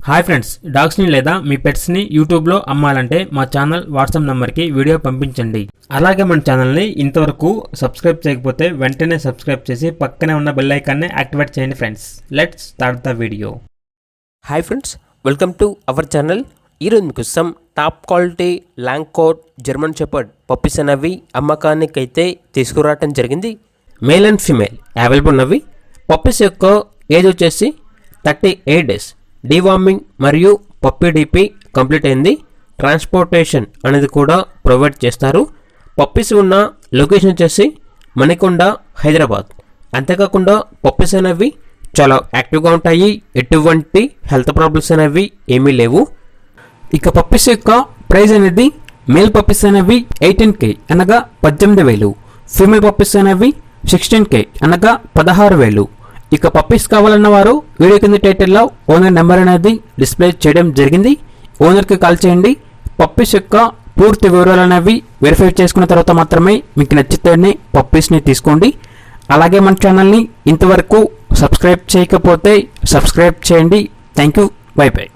Hi friends, డాగ్స్ని లేదా మీ పెట్స్ని యూట్యూబ్లో అమ్మాలంటే మా ఛానల్ వాట్సాప్ నెంబర్కి వీడియో పంపించండి. అలాగే మన ఛానల్ని ఇంతవరకు సబ్స్క్రైబ్ చేయకపోతే వెంటనే సబ్స్క్రైబ్ చేసి పక్కనే ఉన్న బెల్ ఐకాన్ని యాక్టివేట్ చేయండి friends. Let's start the video. Hi friends, welcome to our channel. ఈరోజు మీకోసం top quality long coat German shepherd puppies అనేవి అమ్మకానికి అయితే తీసుకురావటం జరిగింది. మేల్ అండ్ ఫీమేల్ అవైలబుల్ ఉన్నవి. పప్పీస్ యొక్క ఏజ్ వచ్చేసి 38 డేస్. డీవార్మింగ్ మరియు పప్పీ డీపీ కంప్లీట్ అయింది. ట్రాన్స్పోర్టేషన్ అనేది కూడా ప్రొవైడ్ చేస్తారు. పప్పీస్ ఉన్న లొకేషన్ వచ్చేసి మణికొండ, హైదరాబాద్. అంతేకాకుండా పప్పీస్ అనేవి చాలా యాక్టివ్గా ఉంటాయి. ఎటువంటి హెల్త్ ప్రాబ్లమ్స్ అనేవి ఏమీ లేవు. ఇక పప్పీస్ యొక్క ప్రైస్ అనేది మేల్ పప్పీస్ అనేవి 18K అనగా 18,000. ఫీమేల్ పప్పీస్ అనేవి 16K అనగా 16,000. ఇక పప్పీస్ కావాలన్న వారు వీడియో కింద టైటిల్లో ఓనర్ నెంబర్ అనేది డిస్ప్లే చేయడం జరిగింది. ఓనర్కి కాల్ చేయండి. పప్పీస్ యొక్క పూర్తి వివరాలు అనేవి వెరిఫై చేసుకున్న తర్వాత మాత్రమే మీకు నచ్చితేనే పప్పీస్ని తీసుకోండి. అలాగే మన ఛానల్ని ఇంతవరకు సబ్స్క్రైబ్ చేయకపోతే సబ్స్క్రైబ్ చేయండి. Thank you. By by.